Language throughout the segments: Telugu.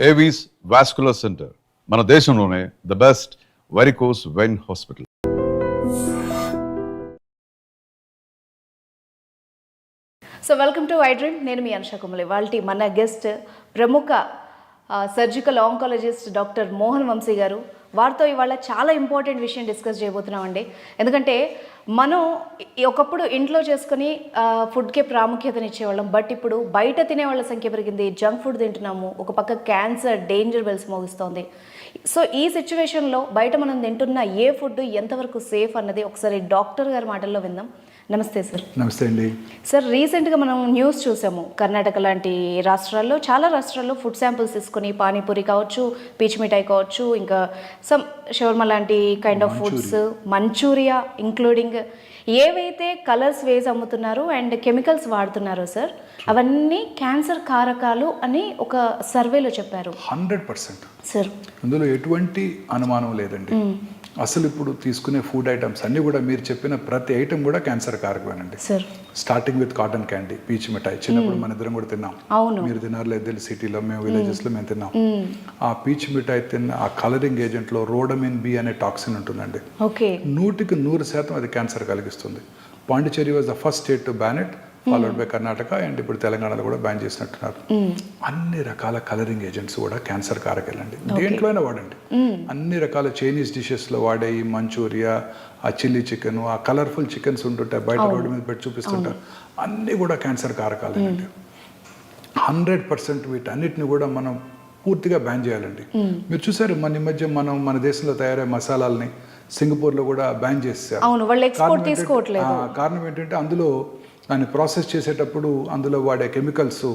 ఏవీస్ వాస్కులర్ సెంటర్ మన దేశంలోనే the best varicose vein hospital. So welcome to I Dream. నేను మీ అనుష కుమలి. వాళ్ళ మన గెస్ట్ ప్రముఖ surgical oncologist doctor Mohan Vamshi గారు. వారితో ఇవాళ చాలా ఇంపార్టెంట్ విషయం డిస్కస్ చేయబోతున్నామండి. ఎందుకంటే మనం ఒకప్పుడు ఇంట్లో చేసుకుని ఫుడ్కే ప్రాముఖ్యతనిచ్చేవాళ్ళం. బట్ ఇప్పుడు బయట తినేవాళ్ళ సంఖ్య పెరిగింది, జంక్ ఫుడ్ తింటున్నాము, ఒక పక్క క్యాన్సర్ డేంజర్ బెల్స్ మోగిస్తోంది. సో ఈ సిచ్యువేషన్లో బయట మనం తింటున్న ఏ ఫుడ్ ఎంతవరకు సేఫ్ అన్నది ఒకసారి డాక్టర్ గారి మాటల్లో విందాం. నమస్తే సార్. నమస్తే అండి. సార్, రీసెంట్గా మనం న్యూస్ చూసాము. కర్ణాటక లాంటి రాష్ట్రాల్లో, చాలా రాష్ట్రాల్లో ఫుడ్ శాంపిల్స్ తీసుకుని పానీపూరి కావచ్చు, పీచ్ మిఠాయి కావచ్చు, ఇంకా సమ్ షవర్మా లాంటి kind of foods, Manchuria including ఏవైతే కలర్స్ వేసి అమ్ముతున్నారో అండ్ కెమికల్స్ వాడుతున్నారో సార్, అవన్నీ క్యాన్సర్ కారకాలు అని ఒక సర్వేలో చెప్పారు. 100% సార్, అందులో ఎటువంటి అనుమానం లేదండి. అసలు ఇప్పుడు తీసుకునే ఫుడ్ ఐటమ్స్ అన్నీ కూడా మీరు చెప్పిన ప్రతి ఐటమ్ కూడా క్యాన్సర్ కారకమేనండి. Sir, starting with cotton candy, పీచ్ మిఠాయి. చిన్నప్పుడు మన ఇద్దరం కూడా తిన్నాం. అవును, మీరు తిన్నారు లేదు తెలియదు, సిటీలో మేము విలేజెస్లో మేము తిన్నాం. ఆ పీచ్ మిఠాయి తిన్న ఆ కలరింగ్ ఏజెంట్లో రోడమిన్ బి అనే టాక్సిన్ ఉంటుందండి. ఓకే, 100% అది క్యాన్సర్ కలిగిస్తుంది. Pondicherry was the first state to ban it, followed by Karnataka, and ఇప్పుడు తెలంగాణలో కూడా బ్యాన్ చేసినట్టున్నారు. అన్ని రకాల కలరింగ్ ఏజెంట్స్ కూడా క్యాన్సర్ కారకాలండి. దేంట్లో అయినా వాడండి. అన్ని రకాల చైనీస్ డిషెస్లో వాడే ఈ మంచూరియా, ఆ చిల్లీ చికెన్, ఆ కలర్ఫుల్ చికెన్స్ ఉంటుంటాయి బయట రోడ్డు మీద పెట్టి చూపిస్తుంటారు, అన్నీ కూడా క్యాన్సర్ కారకాలండి. 100% వీటన్నిటిని కూడా మనం పూర్తిగా బ్యాన్ చేయాలండి. మీరు చూసారు మన మధ్య మన దేశంలో తయారయ్యే మసాలాలని సింగపూర్లో కూడా బ్యాన్ చేశారు. కారణం ఏంటంటే అందులో దాన్ని ప్రాసెస్ చేసేటప్పుడు అందులో వాడే కెమికల్స్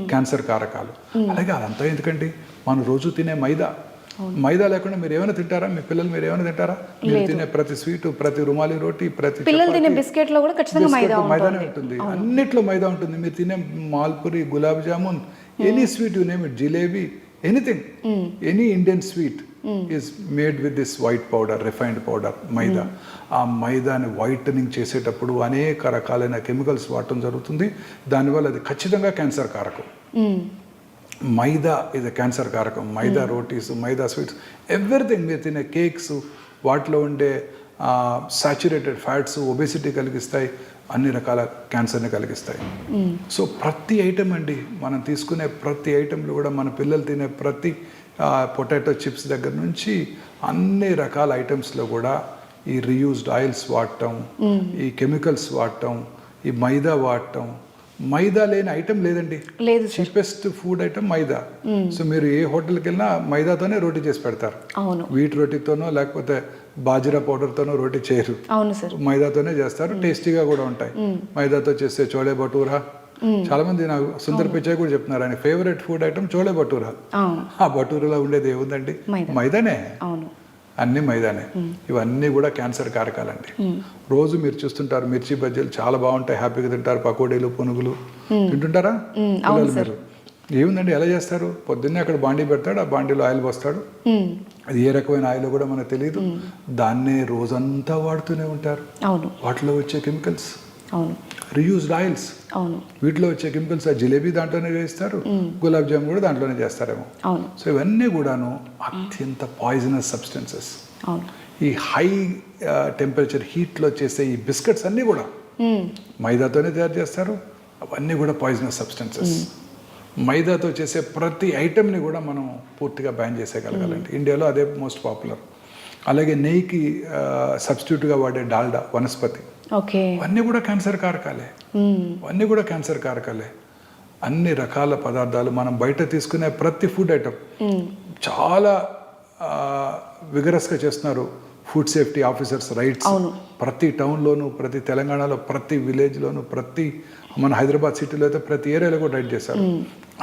క్యాన్సర్ కారకాలు. అలాగే అదంతా ఎందుకండి, మనం రోజు తినే మైదా లేకుండా మీరు ఏమైనా తింటారా? మీ పిల్లలు మీరు ఏమైనా తింటారా? మీరు తినే ప్రతి స్వీట్, ప్రతి రుమాలి రోటీ, ప్రతి బిస్కెట్ లో కూడా ఖచ్చితంగా మైదానే ఉంటుంది. అన్నిట్లో మైదా ఉంటుంది. మీరు తినే malpuri, gulab jamun, any sweet you name it, jalebi, anything, any Indian sweet is made with this white powder, refined powder, maida. ఆ మైదాని వైటనింగ్ చేసేటప్పుడు అనేక రకాలైన కెమికల్స్ వాడటం జరుగుతుంది. దానివల్ల అది ఖచ్చితంగా క్యాన్సర్ కారకం. మైదా ఇది క్యాన్సర్ కారకం. మైదా రోటీస్, మైదా స్వీట్స్, ఎవ్రీథింగ్. మీరు తినే కేక్స్, వాటిలో ఉండే సాచురేటెడ్ ఫ్యాట్స్ ఒబేసిటీ కలిగిస్తాయి, అన్ని రకాల క్యాన్సర్ని కలిగిస్తాయి. సో ప్రతి ఐటమ్ అండి, మనం తీసుకునే ప్రతి ఐటెంలో కూడా మన పిల్లలు తినే ప్రతి పొటాటో చిప్స్ దగ్గర నుంచి అన్ని రకాల ఐటమ్స్లో కూడా ఈ రీయూజ్డ్ ఆయిల్స్ వాడటం, ఈ కెమికల్స్ వాడటం, ఈ మైదా వాడటం. మైదా లేని ఐటమ్ లేదండి. చీపెస్ట్ ఫుడ్ ఐటమ్ మైదా. సో మీరు ఏ హోటల్కి వెళ్ళినా మైదాతోనే రోటీ చేసి పెడతారు. వీట్ రోటీతోనో లేకపోతే బాజిరా పౌడర్తోనో రోటీ చేయరు, మైదాతోనే చేస్తారు. టేస్టీగా కూడా ఉంటాయి. మైదాతో చేస్తే చోలే భటూరా, చాలా మంది నాకు సుందర్ పిచ్చయ్య కూడా చెప్తున్నారు ఆయన favourite food item chole bhatura. ఆ భటూరాలో ఉండేది ఏముందండి? మైదానే, అన్ని మైదానే. ఇవన్నీ కూడా క్యాన్సర్ కారకాలండి. రోజు మీరు చూస్తుంటారు మిర్చి బజ్జీలు చాలా బాగుంటాయి, హ్యాపీగా తింటారు. పకోడీలు, పునుగులు తింటుంటారా పిల్లలు? మీరు ఏముందండి, ఎలా చేస్తారు? పొద్దున్నే అక్కడ బాండీ పెడతాడు, ఆ బాండీలో ఆయిల్ పోస్తాడు. అది ఏ రకమైన ఆయిల్ కూడా మనకు తెలియదు. దాన్నే రోజంతా వాడుతూనే ఉంటారు. వాటిలో వచ్చే కెమికల్స్ రీయూజ్డ్ ఆయిల్స్, వీటిలో వచ్చే కెమికల్స్. ఆ జిలేబీ దాంట్లోనే చేస్తారు, గులాబ్ జామున్ కూడా దాంట్లోనే చేస్తారేమో. సో ఇవన్నీ కూడాను అత్యంత పాయిజనస్ సబ్స్టెన్సెస్. ఈ హై టెంపరేచర్ హీట్లో చేసే ఈ బిస్కెట్స్ అన్నీ కూడా మైదాతోనే తయారు చేస్తారు. అవన్నీ కూడా పాయిజనస్ సబ్స్టెన్సెస్. మైదాతో చేసే ప్రతి ఐటెంని కూడా మనం పూర్తిగా బ్యాన్ చేసేయగలగాలండి. ఇండియాలో అదే మోస్ట్ పాపులర్. అలాగే నెయ్యికి సబ్స్టిట్యూట్గా వాడే డాల్డా, వనస్పతి, అన్నీ కూడా క్యాన్సర్ కారకాలే. అన్నీ కూడా క్యాన్సర్ కారకాలే. అన్ని రకాల పదార్థాలు మనం బయట తీసుకునే ప్రతి ఫుడ్ ఐటమ్ చాలా విగరస్గా చేస్తున్నారు ఫుడ్ సేఫ్టీ ఆఫీసర్స్ రైట్స్. ప్రతి టౌన్లోను, ప్రతి తెలంగాణలో, ప్రతి విలేజ్లోను, ప్రతి మన హైదరాబాద్ సిటీలో అయితే ప్రతి ఏరియాలో కూడా రైట్ చేశారు.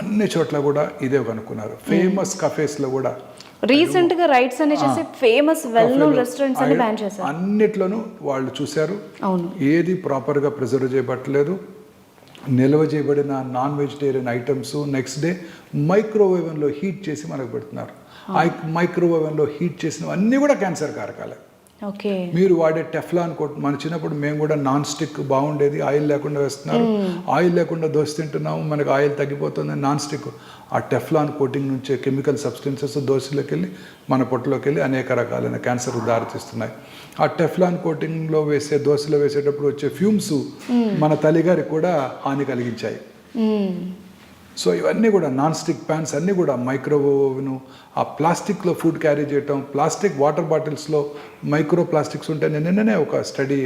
అన్ని చోట్ల కూడా ఇదే కనుక్కున్నారు. ఫేమస్ కఫేస్లో కూడా రీసెంట్ గా రైట్స్ అనే చేసి ఫేమస్ వెల్ నోన్ రెస్టారెంట్స్ అన్ని బ్యాన్ చేశారు. అన్నిట్లోనూ వాళ్ళు చూశారు ఏది ప్రాపర్ గా ప్రిజర్వ్ చేయబట్టలేదు. నిల్వ చేయబడిన non vegetarian items next day microwave లో హీట్ చేసి మనకు పెడుతున్నారు. ఆ మైక్రోవేవ్ లో హీట్ చేసినవి అన్నీ కూడా క్యాన్సర్ కారకాలే. ఓకే. మీరు వాడే టెఫ్లాన్ కోట్, మన చిన్నప్పుడు మేము కూడా నాన్ స్టిక్ బాగుండేది, ఆయిల్ లేకుండా వేస్తున్నారు, ఆయిల్ లేకుండా దోశ తింటున్నాము, మనకు ఆయిల్ తగ్గిపోతుంది, నాన్ స్టిక్. ఆ టెఫ్లాన్ కోటింగ్ నుంచే కెమికల్ సబ్స్టెన్సెస్ దోశలోకి వెళ్ళి మన పొట్టలోకి వెళ్ళి అనేక రకాలైన క్యాన్సర్కు దారితీస్తున్నాయి. ఆ టెఫ్లాన్ కోటింగ్లో వేసే దోశలో వేసేటప్పుడు వచ్చే ఫ్యూమ్స్ మన తల్లిగారికి కూడా హాని కలిగించాయి. సో ఇవన్నీ కూడా నాన్ స్టిక్ ప్యాన్స్ అన్నీ కూడా మైక్రోవేవ్ను, ఆ ప్లాస్టిక్లో ఫుడ్ క్యారీ చేయటం, ప్లాస్టిక్ వాటర్ బాటిల్స్లో మైక్రో ప్లాస్టిక్స్ ఉంటే నిన్ననే ఒక స్టడీ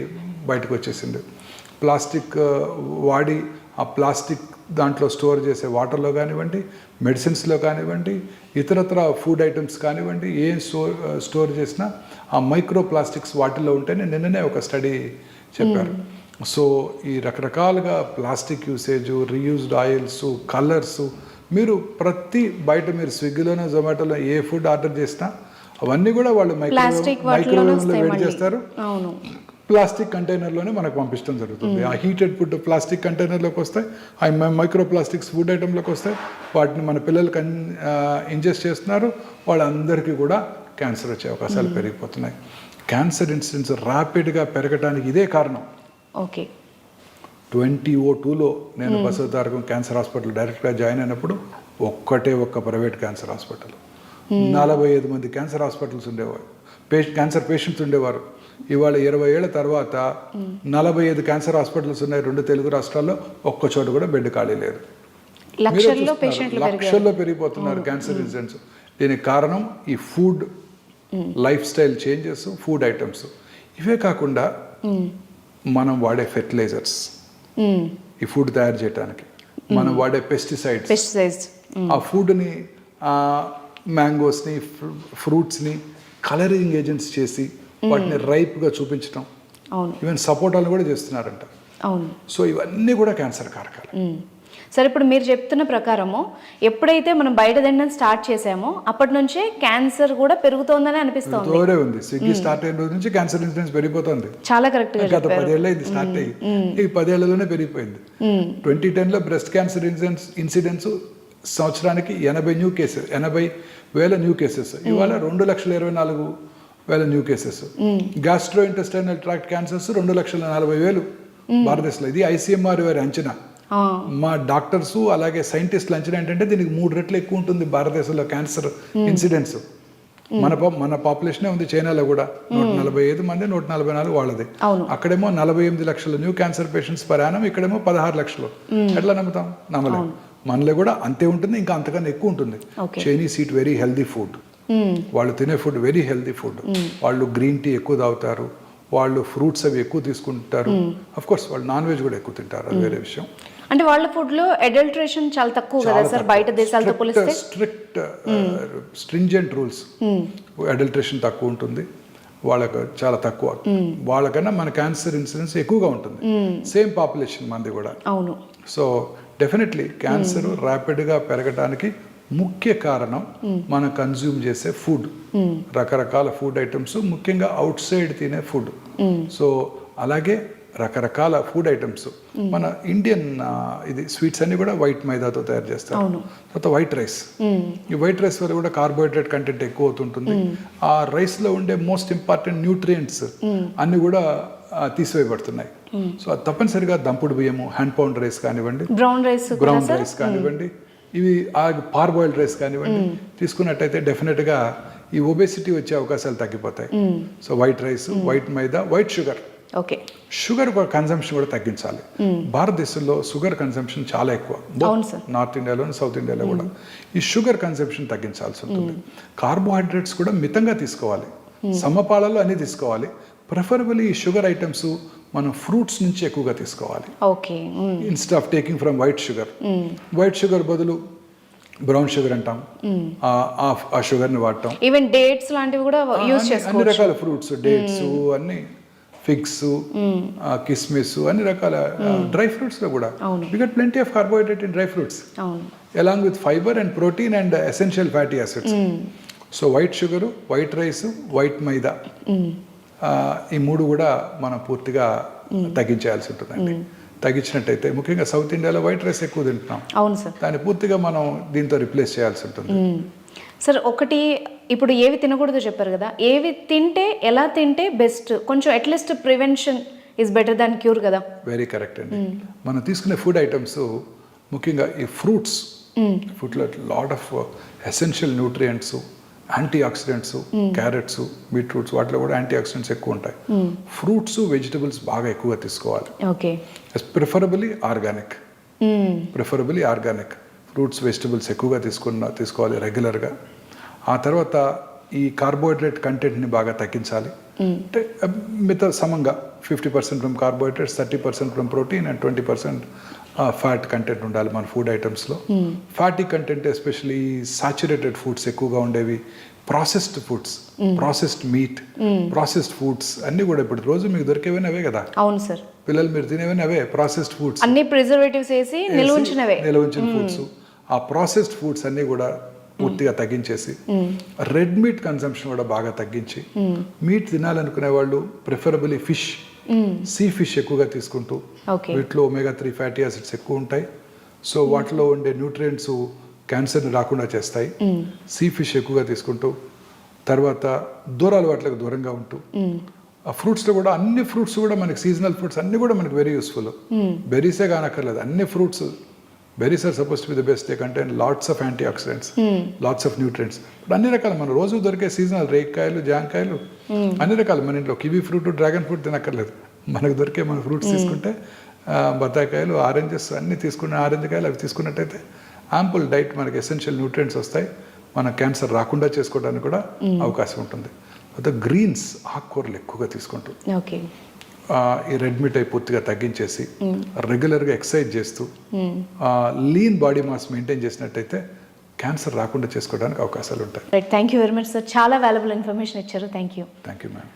బయటకు వచ్చేసింది. ప్లాస్టిక్ వాడి ఆ ప్లాస్టిక్ దాంట్లో స్టోర్ చేసే వాటర్లో కానివ్వండి, మెడిసిన్స్లో కానివ్వండి, ఇతరత్ర ఫుడ్ ఐటమ్స్ కానివ్వండి, ఏం స్టోర్ చేసినా ఆ మైక్రో ప్లాస్టిక్స్ వాటిల్లో ఉంటేనే నిన్ననే ఒక స్టడీ చెప్పారు. సో ఈ రకరకాలుగా plastic usage, reused oils, colours, మీరు ప్రతి బయట మీరు స్విగ్గీలోనో జొమాటోలో ఏ ఫుడ్ ఆర్డర్ చేసినా అవన్నీ కూడా వాళ్ళు మైక్రోవేవ్లో వేడి చేస్తారు, ప్లాస్టిక్ కంటైనర్లోనే మనకు పంపించడం జరుగుతుంది. ఆ హీటెడ్ ఫుడ్ ప్లాస్టిక్ కంటైనర్లోకి వస్తాయి, ఆ మైక్రో ప్లాస్టిక్స్ ఫుడ్ ఐటెంలోకి వస్తాయి, వాటిని మన పిల్లలకి ఇంజెస్ట్ చేస్తున్నారు, వాళ్ళందరికీ కూడా క్యాన్సర్ వచ్చే అవకాశాలు పెరిగిపోతున్నాయి. క్యాన్సర్ ఇన్సిడెన్స్ ర్యాపిడ్గా పెరగడానికి ఇదే కారణం. ఓకే. 2002లో నేను బసవతారకం క్యాన్సర్ హాస్పిటల్ డైరెక్ట్గా జాయిన్ అయినప్పుడు ఒక్క ప్రైవేట్ క్యాన్సర్ హాస్పిటల్, 45 మంది క్యాన్సర్ హాస్పిటల్స్ ఉండేవారు, క్యాన్సర్ పేషెంట్స్ ఉండేవారు. ఇవాళ 20 ఏళ్ల తర్వాత 45 క్యాన్సర్ హాస్పిటల్స్ ఉన్నాయి 2 తెలుగు రాష్ట్రాల్లో, ఒక్క చోట కూడా బెడ్ ఖాళీ లేదు. లక్షల్లో పెరిగిపోతున్నారు క్యాన్సర్ ఇన్సిడెంట్స్. దీనికి కారణం ఈ food life style changes, food items. ఇవే కాకుండా మనం వాడే ఫెర్టిలైజర్స్, ఈ ఫుడ్ తయారు చేయడానికి మనం వాడే పెస్టిసైడ్స్, ఆ ఫుడ్ని మ్యాంగోస్ని, ఫ్రూట్స్ని కలరింగ్ ఏజెంట్స్ చేసి వాటిని రైప్గా చూపించడం, ఈవెన్ సపోటాలు కూడా చేస్తున్నారంట. సో ఇవన్నీ కూడా క్యాన్సర్ కారకాలు. సరే, ఇప్పుడు మీరు చెప్తున్న ప్రకారము ఎప్పుడైతే మనం బయట తినడం స్టార్ట్ చేసామో అప్పటి నుంచే క్యాన్సర్ కూడా పెరుగుతోందని అనిపిస్తుంది. స్విగ్గీ స్టార్ట్ అయిన రోజు నుంచి క్యాన్సర్ ఇన్సిడెన్స్ పెరిగిపోతుంది. చాలా కరెక్ట్ గా గత 10 ఏళ్ళు అయింది స్టార్ట్ అయ్యి, ఈ 10 ఏళ్లలోనే పెరిగిపోయింది. 2010లో బ్రెస్ట్ క్యాన్సర్ ఇన్సిడెన్స్ సంవత్సరానికి 80,000 న్యూ కేసెస్. ఇవాళ 2,24,000 new cases. Gastro intestinal tract cancers 2,40,000 భారతదేశంలో. ఇది ICMR వారి అంచనా. మా డాక్టర్స్ అలాగే సైంటిస్టులు అంచనా ఏంటంటే దీనికి 3 రెట్లు ఎక్కువ ఉంటుంది భారతదేశంలో క్యాన్సర్ ఇన్సిడెన్స్. మన పాపులేషనే ఉంది చైనాలో కూడా 145 మంది, 144 వాళ్ళది. అక్కడేమో 48 లక్షల new cancer patients per annum, ఇక్కడేమో 16 లక్షలు. ఎట్లా నమ్ముతాం? నమ్మలేం. మనలో కూడా అంతే ఉంటుంది, ఇంకా అంతకన్నా ఎక్కువ ఉంటుంది. Chinese eat very healthy food, వాళ్ళు తినే ఫుడ్ వెరీ హెల్దీ ఫుడ్. వాళ్ళు గ్రీన్ టీ ఎక్కువ తాగుతారు, వాళ్ళు ఫ్రూట్స్ అవి ఎక్కువ తీసుకుంటారు. అఫ్ కోర్స్ వాళ్ళు నాన్ వెజ్ కూడా ఎక్కువ తింటారు, అది వేరే విషయం. అంటే వాళ్ళ ఫుడ్ లో అడల్టరేషన్ చాలా తక్కువ కదా సార్ బయట దేశాలతో పోలిస్తే? స్ట్రిక్ట్ స్ట్రింజెంట్ రూల్స్, అడల్టరేషన్ తక్కువ ఉంటుంది వాళ్ళకు, చాలా తక్కువ. వాళ్ళకన్నా మన క్యాన్సర్ ఇన్సిడెన్స్ ఎక్కువగా ఉంటుంది. సేమ్ పాపులేషన్ మంది కూడా. అవును. సో డెఫినెట్లీ క్యాన్సర్ ర్యాపిడ్గా పెరగడానికి ముఖ్య కారణం మనం కన్జ్యూమ్ చేసే ఫుడ్, రకరకాల ఫుడ్ ఐటమ్స్, ముఖ్యంగా అవుట్ సైడ్ తినే ఫుడ్. సో అలాగే రకరకాల ఫుడ్ ఐటమ్స్. మన ఇండియన్ ఇది స్వీట్స్ అన్ని కూడా వైట్ మైదాతో తయారు చేస్తారు. తర్వాత వైట్ రైస్, ఈ వైట్ రైస్ వల్ల కూడా కార్బోహైడ్రేట్ కంటెంట్ ఎక్కువ అవుతుంటుంది. ఆ రైస్లో ఉండే మోస్ట్ ఇంపార్టెంట్ న్యూట్రియంట్స్ అన్ని కూడా తీసివేయబడుతున్నాయి. సో అది తప్పనిసరిగా దంపుడు బియ్యము, హ్యాండ్ పౌండ్ రైస్ కానివ్వండి, బ్రౌన్ రైస్ కానివ్వండి, ఇవి పార్బాయిల్డ్ రైస్ కానివ్వండి తీసుకున్నట్టయితే డెఫినెట్గా ఈ ఒబేసిటీ వచ్చే అవకాశాలు తగ్గిపోతాయి. సో వైట్ రైస్, వైట్ మైదా, వైట్ షుగర్, షుగర్ కన్సంప్షన్ కూడా తగ్గించాలి. భారతదేశంలో షుగర్ కన్సంప్షన్ చాలా ఎక్కువ, నార్త్ ఇండియాలో, సౌత్ ఇండియాలో కూడా ఈ షుగర్ కన్సంప్షన్ తగ్గించాల్సి ఉంటుంది. కార్బోహైడ్రేట్స్ కూడా మితంగా తీసుకోవాలి, సమపాలలో అన్ని తీసుకోవాలి. ప్రిఫరబుల్లీ ఈ షుగర్ ఐటమ్స్ మనం ఫ్రూట్స్ నుంచి ఎక్కువగా తీసుకోవాలి. Instead of taking from white sugar. White sugar బదులు బ్రౌన్ షుగర్ అంటాం, ఆ షుగర్ని వాడటం. ఈవెన్ డేట్స్ లాంటివి కూడా యూస్ చేసుకోవచ్చు. అన్ని రకాల ఫ్రూట్స్, డేట్స్, అన్ని ఫిగ్స్, కిస్మిస్, అన్ని రకాల డ్రై ఫ్రూట్స్ లో కూడా we get plenty of carbohydrate in dry fruits along with fibre and protein and essential fatty acids. So white sugar, white rice, white maida, ఈ 3 కూడా మనం పూర్తిగా తగ్గించేయాల్సి ఉంటుందండి. తగ్గించినట్టయితే ముఖ్యంగా సౌత్ ఇండియాలో వైట్ రైస్ ఎక్కువ తింటున్నాం, దాన్ని పూర్తిగా మనం దీంతో రిప్లేస్ చేయాల్సి ఉంటుంది. సార్ ఒకటి ఇప్పుడు ఏవి తినకూడదో చెప్పారు కదా, ఏవి తింటే ఎలా తింటే బెస్ట్, కొంచెం at least prevention is better than cure కదా. వెరీ కరెక్ట్ అండి. మనం తీసుకునే ఫుడ్ ఐటమ్స్ ముఖ్యంగా ఈ ఫ్రూట్స్, ఫుడ్లో lot of essential nutrients, antioxidants, carrots, beetroots వాటిలో కూడా యాంటీ ఆక్సిడెంట్స్ ఎక్కువ ఉంటాయి. ఫ్రూట్స్, వెజిటబుల్స్ బాగా ఎక్కువగా తీసుకోవాలి. Okay. Preferably organic, fruits, vegetables ఎక్కువగా తీసుకోవాలి రెగ్యులర్గా. ఆ తర్వాత ఈ కార్బోహైడ్రేట్ కంటెంట్ని బాగా తగ్గించాలి. అంటే మిగతా సమంగా 50% from carbohydrates, 30% from protein and 20% fat content ఉండాలి మన ఫుడ్ ఐటమ్స్లో. Fatty content especially saturated foods ఎక్కువగా ఉండేవి, processed foods, processed meat, processed foods అన్నీ కూడా ఇప్పుడు రోజు మీకు దొరికేవన్నీ అవే కదా. అవును సార్. పిల్లలు మీరు తినేవన్నీ అవే ప్రాసెస్డ్ ఫుడ్స్, అన్ని ప్రిజర్వేటివ్స్ వేసి నిల్వ ఉంచిన ఫుడ్స్. ఆ ప్రాసెస్డ్ ఫుడ్స్ అన్నీ కూడా పూర్తిగా తగ్గించేసి రెడ్ మీట్ కన్సంప్షన్ కూడా బాగా తగ్గించి, మీట్ తినాలనుకునే వాళ్ళు ప్రిఫరబుల్లీ ఫిష్, సీ ఫిష్ ఎక్కువగా తీసుకుంటూ, వీటిలో omega-3 ఫ్యాటీ యాసిడ్స్ ఎక్కువ ఉంటాయి. సో వాటిలో ఉండే న్యూట్రియంట్స్ క్యాన్సర్ని రాకుండా చేస్తాయి. సీ ఫిష్ ఎక్కువగా తీసుకుంటూ, తర్వాత దూరాలు వాటికి దూరంగా ఉంటూ, ఆ ఫ్రూట్స్లో కూడా అన్ని ఫ్రూట్స్ కూడా మనకి సీజనల్ ఫ్రూట్స్ అన్నీ కూడా మనకి వెరీ యూస్ఫుల్. బెర్రీసే కానక్కర్లేదు, అన్ని fruits. Berries are supposed to be the best. They contain lots of antioxidants, lots of nutrients. But అన్ని రకాలు మన రోజు దొరికే సీజనల్ రేక్కాయలు, జాంకాయలు, అన్ని రకాలు మన ఇంట్లో కివీ ఫ్రూట్, డ్రాగన్ ఫ్రూట్ తినక్కర్లేదు. మనకు దొరికే మన ఫ్రూట్స్ తీసుకుంటే, బత్తాకాయలు, ఆరెంజెస్ అన్నీ తీసుకున్న, ఆరెంజ్ కాయలు అవి తీసుకున్నట్టయితే యాంపుల్ డైట్ మనకి ఎసెన్షియల్ న్యూట్రియంట్స్ వస్తాయి. మన క్యాన్సర్ రాకుండా చేసుకోవడానికి కూడా అవకాశం ఉంటుంది. అయితే గ్రీన్స్, ఆకుకూరలు ఎక్కువగా తీసుకుంటూ, ఓకే, ఈ రెడ్ మీట్ అయి పూర్తిగా తగ్గించేసి రెగ్యులర్గా ఎక్సర్సైజ్ చేస్తూ లీన్ బాడీ మాస్ మెయింటైన్ చేసినట్టయితే క్యాన్సర్ రాకుండా చేసుకోవడానికి అవకాశాలు ఉంటాయి. Thank you very much sir, చాలా వాల్యుబుల్ ఇన్ఫర్మేషన్ ఇచ్చారు. Thank you ma'am.